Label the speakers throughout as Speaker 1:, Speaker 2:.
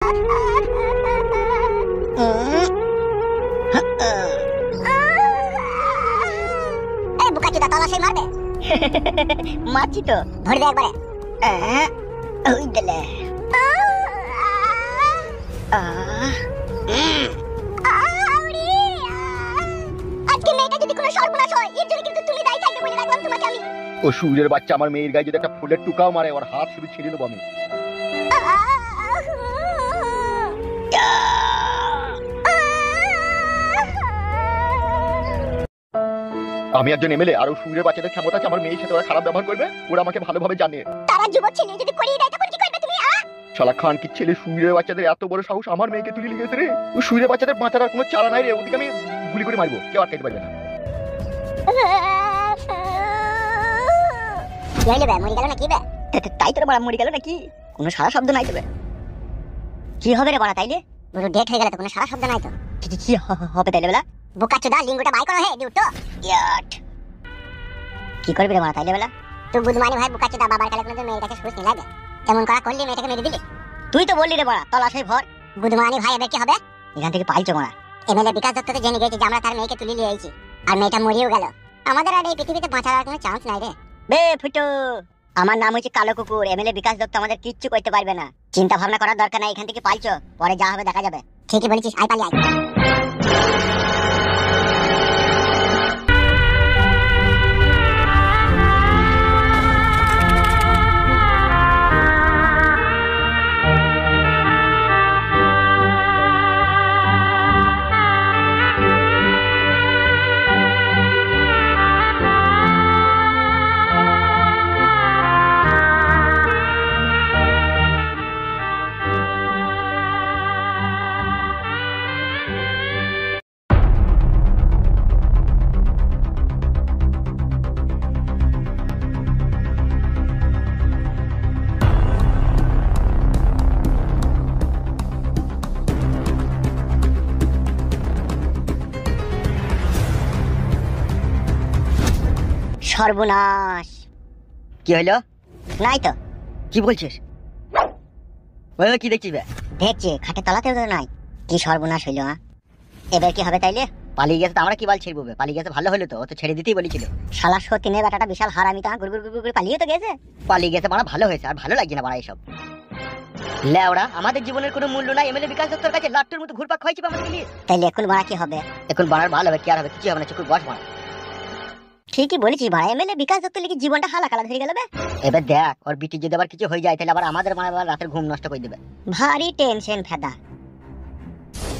Speaker 1: এই বুকাচোদা তলাশাই মারবে।
Speaker 2: মারছি তো,
Speaker 1: ধরে দে একবারে।
Speaker 2: ওই দিলে
Speaker 1: আজকে মেয়েটা যদি কোনো সর্বনাশ হয় এর জন্য কিন্তু তুমি দায়ী থাকবে বলে রাখলাম তোমাকে আমি।
Speaker 3: ও সূর্যের বাচ্চা আমার মেয়ের গায়ে যদি একটা ফুলের টুকাও মারে ওর হাত শুধু ছিঁড়ে নেবো আমি। আমি একজন এমএলএ আর ও সূর্যের বাচ্চাদের ক্ষমতা আছে আমার মেয়ের সাথে ওরা খারাপ ব্যবহার করবে, ওরা আমাকে ভালোভাবে জানে।
Speaker 1: তারা যুবক ছেলে যদি করিয়ে দেয় তখন কি করবে তুমি?
Speaker 3: শালা খান কি ছেলে সূর্যের বাচ্চাদের এত বড় সাহস আমার মেয়েকে তুলে লিখেছে রে। ও সূর্যের বাচ্চাদের বাঁচার আর কোনো চারা নাই রে, ওদিকে আমি গুলি করে মারবো, কেউ আটকাতে পারবে না।
Speaker 1: কি হইলো বে, মরে গেল নাকি বে?
Speaker 2: তাই তোর বাড়া মরে গেল নাকি? কোনো সারা শব্দ নাই তবে কি হবে রে বাড়া? তাইলে
Speaker 1: পুরো ডেট হয়ে গেল তো কোনো সারা শব্দ নাই তো।
Speaker 2: কি হবে তাইলে বেলা?
Speaker 1: বুকাচোদা লিঙ্গটা বাই করো হে দি উঠো।
Speaker 2: কি করবি রে বাড়া তাইলে বেলা?
Speaker 1: তুই বুঝমানি ভাই বুকাচোদা বাবার কালে কোনো মেয়ের কাছে সুস নি লাগে। এমন করা করলি মেয়েটাকে মেরে দিলি।
Speaker 2: তুই তো বললি রে বাড়া তলাশাই ভর।
Speaker 1: বুঝমানি ভাই এবার কি হবে?
Speaker 2: এখান থেকে পাইছো মারা।
Speaker 1: এমএলএ বিকাশ দত্ত তো জেনে গেছে যে আমরা তার মেয়েকে তুলে নিয়ে আইছি আর মেয়েটা মরিও গেল। আমাদের আর এই পৃথিবীতে বাঁচার আর কোনো চান্স নাই রে।
Speaker 2: বে ফুটো, আমার নাম হচ্ছে কালো কুকুর। এমএলএ বিকাশ দত্ত আমাদের কিচ্ছু করতে পারবে না। চিন্তা ভাবনা করার দরকার নাই, এখান থেকে পাইছো, পরে যা হবে দেখা যাবে।
Speaker 1: ঠিকই বলেছিস, আই পালি আই।
Speaker 2: সর্বনাশ।
Speaker 4: কি হইলো?
Speaker 2: নাই তো।
Speaker 4: কি বলছিস? ওই কি দেখছিস বে?
Speaker 2: দেখছি খাটে তলাতেও তো নাই। কি সর্বনাশ হইলো? এবার কি হবে তাইলে?
Speaker 4: পালিয়ে গেছে তো আমরা কি বাল ছেড়বো বে? পালিয়ে গেছে ভালো হলো তো, ও তো ছেড়ে দিতেই বলেছিল।
Speaker 2: শালা সতীনের বেটাটা বিশাল হারামি, তা গুড় গুড় গুড় পালিয়ে তো গেছে।
Speaker 4: পালিয়ে গেছে মানে ভালো হয়েছে, আর ভালো লাগছে না বাড়া এইসব। লেওড়া, আমাদের জীবনের কোনো মূল্য নাই এমএলএ বিকাশ দত্তর কাছে লাট্টুর মতো ঘুরপাক খাইছি আমাদের নিয়ে।
Speaker 2: তাইলে এখন বাড়া কি হবে?
Speaker 4: এখন বাড়ার ভালো হবে, কি আর হবে? কিছু হবে না, চুকুর বস মারা।
Speaker 2: ঠিকই বলেছি ভাই, এমএলএ বিকাশ দত্ত লিখে জীবনটা হালা কালা ধরে গেল বে।
Speaker 4: এবার দেখ ওর বিটি যদি আবার কিছু হয়ে যায় তাহলে আবার আমাদের মানে রাতের ঘুম নষ্ট করে দেবে।
Speaker 2: ভারী টেনশন ফেদা।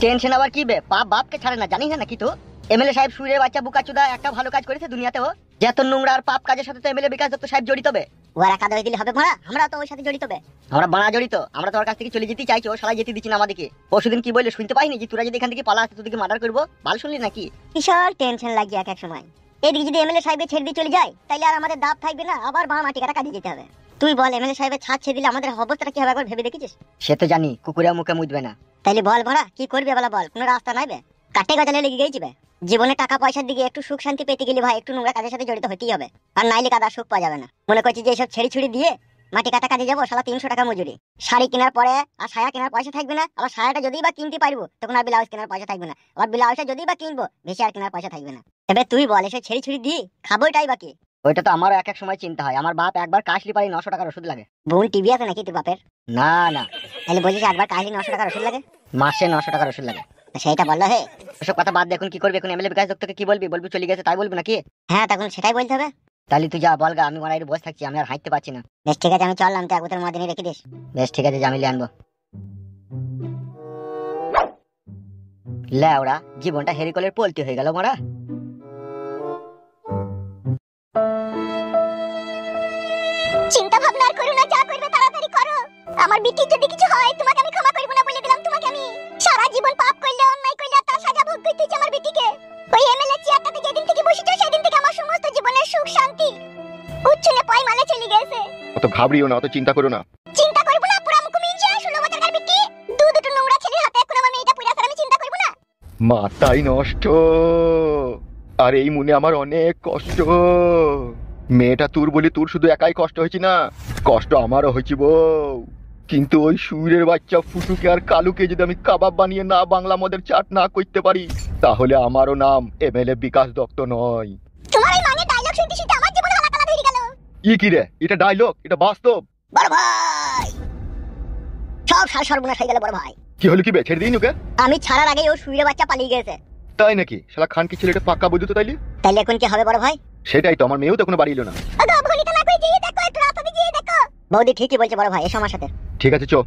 Speaker 4: টেনশন আবার কি বে? পাপ বাপকে ছাড়ে না, জানিস না নাকি তো? এমএলএ সাহেব সূর্যের বাচ্চা বুকাচুদা একটা ভালো কাজ করেছে দুনিয়াতেও। যত নোংরা আর পাপ কাজের সাথে তো এমএলএ বিকাশ দত্ত সাহেব জড়িত বে।
Speaker 2: ওরা কাদা হয়ে দিলে হবে ভাড়া? আমরা তো ওর সাথে জড়িত বে।
Speaker 4: আমরা বানা জড়িত, আমরা তোর কাছ থেকে চলে যেতে চাইছি, ও শালা যেতে দিচ্ছি না আমাদেরকে। পরশুদিন কি বললে শুনতে পাইনি যে তোরা যদি এখান থেকে পালা আসতে তোদেরকে মার্ডার করবো? ভালো শুনলি নাকি?
Speaker 2: বিশাল টেনশন লাগে এক এক সময়। এদিকে যদি এমএলএ সাহেবের ছেড়ে দিয়ে চলে যায় তাইলে আর আমাদের দাব থাকবে না, আবার বাঁ মাটি কাটা কাটিয়ে যেতে হবে। তুই বল এমএলএ সাহেবের ছাদ ছেড়ে দিলে আমাদের অবস্থাটা কি হবে একবার ভেবে দেখেছিস?
Speaker 4: সে তো জানি, কুকুরেও মুখে মুদবে না।
Speaker 2: তাইলে বল ভাড়া কি করবি বলা, বল কোনো রাস্তা নাই বে? কাটে গজালে লেগে গেছি বে। জীবনে টাকা পয়সার দিকে একটু সুখ শান্তি পেতে গেলে ভাই একটু নোংরা কাজের সাথে জড়িত হতেই হবে, আর নাইলে কাদা সুখ পাওয়া যাবে না। মনে করছি যে এসব ছেড়ে ছুড়ি দিয়ে মাটি কাটা কাজে যাবো, শালা 300 টাকা মজুরি। শাড়ি কেনার পরে আর সায়া কেনার পয়সা থাকবে না, আবার সায়াটা যদি বা কিনতে পারবো তখন আর ব্লাউজ কেনার পয়সা থাকবে না, আবার ব্লাউজটা যদি বা কিনবো বেশি আর কেনার পয়সা থাকবে না। এবার তুই বল এসব ছেড়ে ছুড়ি দিয়ে খাবোটাই বাকি।
Speaker 4: ওইটা তো আমারও এক এক সময় চিন্তা হয়। আমার বাপ একবার কাশলি পারি 900 টাকার ওষুধ লাগে।
Speaker 2: ভুল টিভি আছে নাকি তোর বাপের?
Speaker 4: না না,
Speaker 2: তাহলে বলছিস একবার কাহিনী 900 টাকার ওষুধ লাগে?
Speaker 4: মাসে 900 টাকার ওষুধ লাগে।
Speaker 2: সেইটা বললো হে।
Speaker 4: ওসব কথা বাদ দে, এখন কি করবি? এখন এমএলএ বিকাশ দত্তকে কি বলবি? বলবি চলে গেছে তাই বলবি নাকি?
Speaker 2: হ্যাঁ তখন সেটাই বলতে হবে।
Speaker 4: তাহলে তুই যা বলগা, আমি মারাই বসে থাকছি, আমি আর হাঁটতে পারছি না।
Speaker 2: বেশ ঠিক আছে আমি চললাম, তো এক বোতল মদ এনে রেখে দিস।
Speaker 4: বেশ ঠিক আছে, জামিলে আনবো। লেওড়া, জীবনটা হেরিকলের পলটি হয়ে গেল মারা।
Speaker 1: চিন্তা ভাবনা আর করো না, যা করবে তাড়াতাড়ি করো। আমার বিটির যদি কিছু হয় তোমাকে আমি ক্ষমা করব না বলে দিলাম তোমাকে আমি। সারা জীবন পাপ করলে অন্যায় করলে তার সাজা ভোগ করতে হচ্ছে আমার বিটিকে। ওই এমএলএ চেয়ারটাতে যেদিন থেকে বসেছো সেদিন থেকে আমার সমস্ত জীবনের সুখ শান্তি উচ্ছনে পয়মালে চলে গেছে।
Speaker 3: অত ঘাবড়িও না, অত চিন্তা করো না।
Speaker 1: চিন্তা করব না, পুরা মুখ মিনছে 16 বছরকার বিটি। দুটো নোংরা ছেলের হাতে এখন আমার মেয়েটা পুরা আমি চিন্তা করব না।
Speaker 3: মাথাই নষ্ট, আর এই মনে আমার অনেক কষ্ট। মেয়েটা তোর বলি তোর শুধু একাই কষ্ট হয়েছে না, কষ্ট আমারও হয়েছে বউ। কিন্তু ওই সুরের বাচ্চা ফুটুকে আর কালুকে যদি আমি কাবাব বানিয়ে না বাংলা মদের চাট না করতে পারি, তাহলে আমারও নাম এমএলএ বিকাশ দত্ত নয়।
Speaker 1: তোমার এই মানে ডায়লগ শুনতে শুনতে আমার জীবনে হালাকালা ধরে গেল।
Speaker 3: কি রে, এটা ডায়লগ? এটা বাস্তব।
Speaker 2: বড় ভাই, সব সর্বনাশ হয়ে গেল বড় ভাই।
Speaker 3: কি হলো কি বে, ছেড়ে দিই ওকে?
Speaker 2: আমি ছাড়ার আগে ও সুইরে বাচ্চা পালিয়ে গেছে।
Speaker 3: তাই নাকি? শালা খানকি ছেলেটা পাক্কা বুঝতো তো তাইলে।
Speaker 2: তাইলে এখন কি হবে বড় ভাই?
Speaker 3: সেটাই তো, আমার মেয়েও তো এখনো বাড়ি এলো না।
Speaker 1: ওগো ভনিতা না কই যেয়ে দেখো, একটু রাস্তা দিয়ে যেয়ে দেখো।
Speaker 2: বৌদি ঠিকই বলছে বড় ভাই, এসো আমার সাথে।
Speaker 3: ঠিক আছে, চো।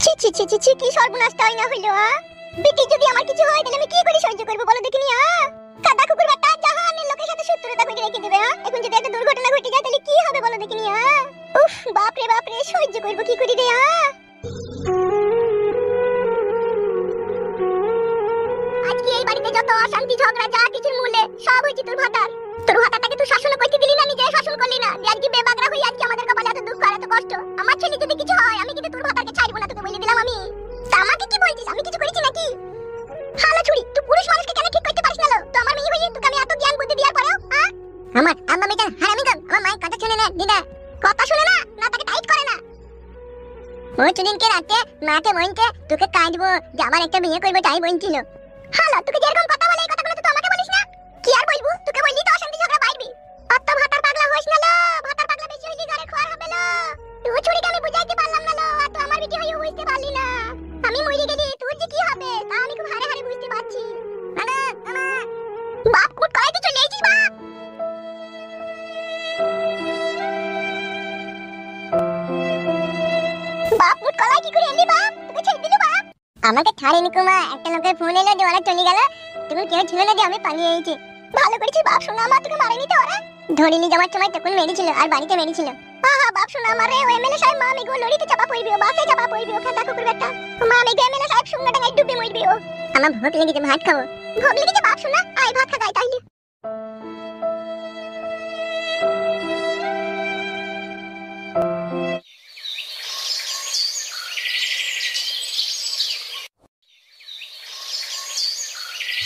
Speaker 1: ছি ছি ছি ছি ছি, কি সর্বনাশটাই না হইলো। বেটি যদি আমার কিছু হয় তাহলে আমি কি করে সহ্য করব বলো দেখিনি। কাদা কুকুর বাটা জাহানের লোকের সাথে শত্রুতা করে রেখে দিবে। এখন যদি একটা দুর্ঘটনা ঘটে যায় তাহলে কি হবে বলো দেখিনি। উফ, বাপ রে সহ্য করব কি করে রে। আজকে এই বাড়িতে যত অশান্তি ঝগড়া যা কিছুর মূলে সব হইছে তোর ভাতার। তোর ভাতাটাকে তুই শাসন করতে দিলি না, নিজে শাসন করলি না। যে আজকে বেবাগরা হই, আজকে আমাদের কপালে এত দুঃখ আর এত কষ্ট। আমার ছেলে যদি কিছু হয় আমি কিন্তু তোর ভাতাকে ছাড়বো না, তোকে বলে দিলাম আমি। তা আমাকে কি বলছিস? আমি কিছু করেছি নাকি? হালা ছুরি, তুই পুরুষ মানুষকে কেন ঠিক করতে পারিস না? তো আমার মেয়ে হইয়ে তোকে আমি এত জ্ঞান বুদ্ধি দেওয়ার পরেও আমার আম্মা মেয়েটা হারামি গান। আমার মায়ের কথা শুনে না দিদা, কথা শুনে না, না তাকে টাইট করে না। ওই সেদিনকে রাতে মাকে বলতে তোকে কাঁদবো যে আমার একটা বিয়ে করবো তাই বলছিল। হালা, তোকে যেরকম কথা বলে এই কথাগুলো তো আমাকে বলিস না। কি আর বলবো, তোকে বললি তো অশান্তি ঝগড়া বাড়বি। অত ভাতার পাগলা হইস না লো, ভাতার পাগলা বেশি হইলে ঘরে খোয়ার হবে লো। তুই ছুরিকে আমি বুঝাইতে পারলাম না লো, আর তো আমার বিটি হইও বুঝতে পারলি না। আমি মরে গেলি তোর যে কি হবে তা আমি খুব হারে হারে বুঝতে পারছি। বাপ কুট করাই তুই চলে এসেছিস বাপ। বাপ মুট কলাই কি করে এলি বাপ? তোকে ছেড়ে দিলি বাপ? আমাকে ছাড়েনি কুমা, একটা লোকের ফোন এলো যে ওরা চলে গেল। তুমি কেউ ছিল না যে আমি পালিয়ে এসেছি। ভালো করেছিস বাপ, শোনা আমার তোকে মারেনি তো ওরা। ধরিনি যাওয়ার সময় তখন মেরেছিল আর বাড়িতে মেরেছিল। আহা বাপ শোনা আমারে ও এমএলএ সাহেব মা মেগো লড়িতে চাপা পড়বি, ও বাসে চাপা পড়বি, ও খাতা কুকুর বেটা। মা মেগো এমএলএ সাহেব সঙ্গে ডাঙায় ডুবে মরবি ও। আমার ভোগ লেগেছে, ভাত খাবো। ভোগ লেগেছে বাপ শোনা, আয় ভাত খা গাই তাইলে।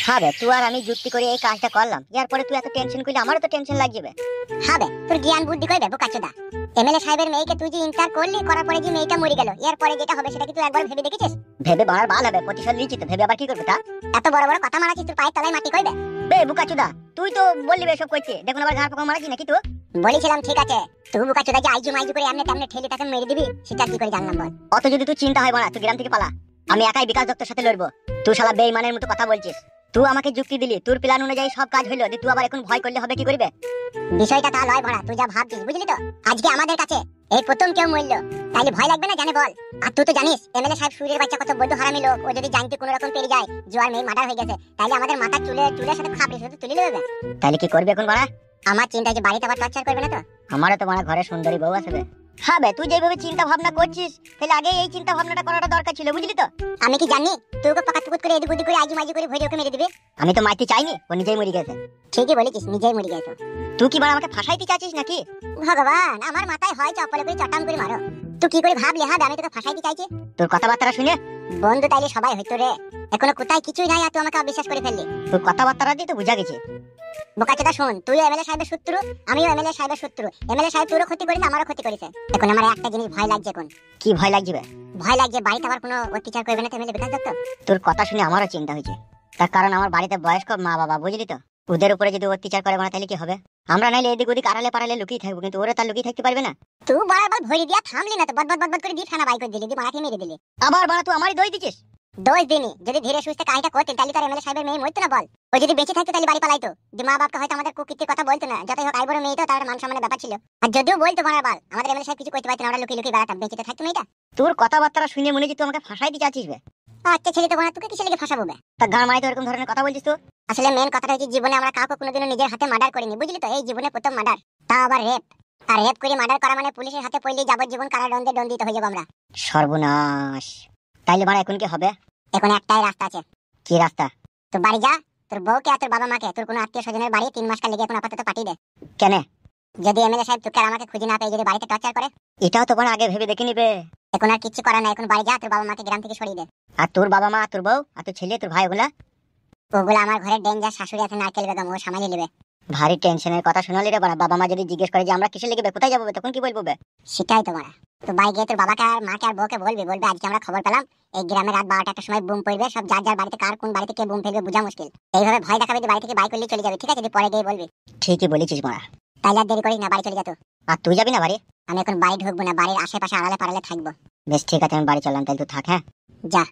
Speaker 2: হবে তুই আর আমি যুক্তি করে এই কাজটা করলাম, এরপরে তুই এত টেনশন করলে আমারও তো টেনশন লাগবে।
Speaker 1: হবে তোর জ্ঞান বুদ্ধি কই দেবো কাচুদা। এমএলএ সাহেবের মেয়েকে তুই যে ইন্টার করলি, করার পরে যে মেয়েটা মরে গেল, এরপরে যেটা হবে সেটা কি তুই একবার ভেবে দেখেছিস?
Speaker 2: ভেবে বাড়ার বাল হবে, প্রতিশোধ নিচ্ছি তো, ভেবে আবার কি করবে তা?
Speaker 1: এত বড় বড় কথা মারাছিস, তোর পায়ের তলায় মাটি কইবে।
Speaker 2: বে বুকাচুদা, তুই তো বললি এসব করছিস, দেখুন আবার ঘাড় পোকা মারাছি নাকি? তো
Speaker 1: বলেছিলাম ঠিক আছে, তুই বুকাচোদা যে আইজু মাইজু করে এমনি তেমনি ঠেলে তাকে মেরে দিবি, সেটা কি করে জানলাম বল?
Speaker 2: অত যদি তুই চিন্তা হয় না, তুই গ্রাম থেকে পালা, আমি একাই বিকাশ দত্তের সাথে লড়বো। তুই শালা বেঈমানের মতো কথা বলছিস। তুই আমাকে যুক্তি দিলি, তোর প্ল্যান অনুযায়ী সব কাজ হইলো, তুই আবার এখন ভয় করলে হবে কি করবে?
Speaker 1: বিষয়টা তা লয় ভরা, তুই যা ভাবছিস বুঝলি তো। আজকে আমাদের কাছে এই প্রথম কেউ মরলো, তাইলে ভয় লাগবে না জানে বল? আর তুই তো জানিস এমএলএ সাহেব সুরের বাচ্চা কত বড় হারামি লোক। ও যদি জানতে কোনো রকম পেরে যায় জোয়ার মেয়ে মার্ডার হয়ে গেছে, তাইলে আমাদের মাথা চুলের সাথে খাবড়ে শুধু তুলে নেবে।
Speaker 2: তাহলে কি করবে এখন বাড়া?
Speaker 1: আমার চিন্তা যে বাড়িতে আবার টর্চার করবে না তো?
Speaker 2: আমারও তো মানে ঘরে সুন্দরী বউ আসবে। হ্যাঁ বে, তুই যেভাবে চিন্তা ভাবনা করছিস, তাহলে আগে এই চিন্তা ভাবনাটা করাটা দরকার ছিল, বুঝলি তো?
Speaker 1: আমি কি জানি তুই ওকে পাকাতুকুত করে এদিক ওদিক করে আজু মাইজু করে ভরে ওকে মেরে দিবি?
Speaker 2: আমি তো মারতে চাইনি, ও নিজেই মরে গেছে।
Speaker 1: ঠিকই বলেছিস, নিজেই মরে গেছে।
Speaker 2: তুই কি বাড়া আমাকে ফাঁসাইতে চাচ্ছিস নাকি?
Speaker 1: ভগবান, আমার মাথায় হয় চপ্পলে করে চটাম করে মারো। তুই কি করে ভাবলি হ্যাঁ আমি তোকে ফাঁসাইতে চাইছি?
Speaker 2: তোর কথাবার্তা শুনে
Speaker 1: বন্ধু তাইলে সবাই হইতো রে, এখনো কোথায় কিছুই নাই আর তুই আমাকে অবিশ্বাস করে ফেললি।
Speaker 2: তোর কথাবার্তা দিয়ে তো বুঝা গেছে।
Speaker 1: বোকাচোদা শোন, তুই এমএলএ সাহেবের শত্রু, আমিও এমএলএ সাহেবের শত্রু। এমএলএ সাহেব তোরও ক্ষতি করেছে, আমারও ক্ষতি করেছে। এখন আমার একটা জিনিস ভয় লাগছে। এখন
Speaker 2: কি ভয় লাগবে?
Speaker 1: ভয় লাগছে বাড়িতে আবার কোনো অত্যাচার করবে না তো এমএলএ বিকাশ দত্ত।
Speaker 2: তোর কথা শুনে আমারও চিন্তা হয়েছে, তার কারণ আমার বাড়িতে বয়স্ক মা বাবা, বুঝলি তো, ওদের উপরে যদি অত্যাচার করে মানে তাহলে কি হবে? আমরা নাইলে এদিক ওদিক আড়ালে পাড়ালে লুকিয়ে থাকবো, কিন্তু ওরা তার লুকিয়ে থাকতে পারবে না।
Speaker 1: তুই বরাবর ভরি দিয়া থামলি না তো, বদবদ বদবদ করে দিয়ে ফেনা বাই করে দিলি, দিয়ে মারাকে মেরে দিলি।
Speaker 2: আবার বাড়া তুই আমারই দই দিছিস।
Speaker 1: দোষ দিনি, যদি ধীরে সুস্থে কাজটা করতেন তাহলে তার এমএলএ সাহেবের মেয়ে মরতো না বল? ও যদি বেঁচে থাকতো তাহলে বাড়ি পালাইতো, যে মা বাপকে হয়তো আমাদের কুকীর্তির কথা বলতো না। যতই হোক আইবড় মেয়ে তো, তার মান সম্মানের ব্যাপার ছিল। আর যদিও বলতো বরাবর, আমাদের এমএলএ সাহেব কিছু করতে পারতেন, আমরা লুকিয়ে লুকিয়ে বেড়াতাম, বেঁচে থাকতো মেয়েটা।
Speaker 2: তোর কথাবার্তা শুনে মনে হচ্ছে তুই আমাকে ফাঁসাইতে চাচ্ছিস বে।
Speaker 1: আচ্ছা ছেলে তো বোনা, তোকে কিসে লেগে ফাঁসাবো বে?
Speaker 2: তা গান মারাই তো এরকম ধরনের কথা বলছিস তো?
Speaker 1: আসলে মেন কথাটা হচ্ছে জীবনে আমরা কাউকে কোনোদিনও নিজের হাতে মার্ডার করিনি, বুঝলি তো। এই জীবনে প্রথম মার্ডার, তা আবার রেপ। আর রেপ করে মার্ডার করা মানে পুলিশের হাতে পড়লে যাবজ্জীবন কারাদণ্ডে দণ্ডিত হয়ে যাবো আমরা।
Speaker 2: সর্বনাশ। তাইলে বাড়া এখন কি হবে?
Speaker 1: এখন একটাই রাস্তা আছে।
Speaker 2: কি রাস্তা?
Speaker 1: তুই বাড়ি যা, তোর বউকে আর তোর বাবা মাকে তোর কোনো আত্মীয় স্বজনের বাড়ি 3 মাস কাল লেগে এখন আপাতত পাঠিয়ে দে।
Speaker 2: কেন?
Speaker 1: যদি এমএলএ সাহেব তোকে আর আমাকে খুঁজে না পেয়ে যদি বাড়িতে টর্চার করে,
Speaker 2: এটাও তো বাড়া আগে ভেবে দেখে নিবে।
Speaker 1: এখন আর কিচ্ছু করার নাই, এখন বাড়ি যা, তোর বাবা মাকে গ্রাম থেকে সরিয়ে দে।
Speaker 2: আর তোর বাবা মা, তোর বউ, আর তোর ছেলে, তোর ভাই, ওগুলা
Speaker 1: ওগুলো আমার ঘরে ডেঞ্জার শাশুড়ি আছে নারকেল বেগম, ও সামাল নেবে।
Speaker 2: ভারী টেনশনের কথা শোনালি রে বাড়া। বাবা মা যদি জিজ্ঞেস করে যে আমরা কিসে লেগে কোথায় যাবো তখন কি বলবো বে?
Speaker 1: সেটাই তোমার। তো বাড়ি গিয়ে তোর বাবাকে আর মাকে আর বউকে বলবি আজকে আমরা খবর পেলাম এই গ্রামে রাত 12টা একটা সময় বুম পড়বে, সব যার যার বাড়িতে কার কোন বাড়িতে কে বুম ফেলবে বোঝা মুশকিল। এইভাবে ভয় দেখাবে যে বাড়ি থেকে বাই করলে চলে যাবে, ঠিক আছে? যদি পরে গিয়ে বলবি।
Speaker 2: ঠিকই বলেছিস মারা।
Speaker 1: তাইলে আর দেরি করিস না, বাড়ি চলে যা তো।
Speaker 2: আর তুই যাবি না বাড়ি?
Speaker 1: আমি এখন বাড়ি ঢুকবো না, বাড়ির আশেপাশে আড়ালে পাড়ালে থাকবো।
Speaker 2: বেশ ঠিক আছে, আমি বাড়ি চললাম, তাহলে তুই থাক। হ্যাঁ
Speaker 1: যা।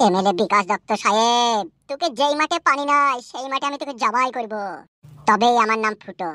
Speaker 1: এমএলএ বিকাশ দত্ত সাহেব, তোকে যেই মাঠে পানি নাই সেই মাঠে আমি তোকে জবাই করব, তবেই আমার নাম ফুটো।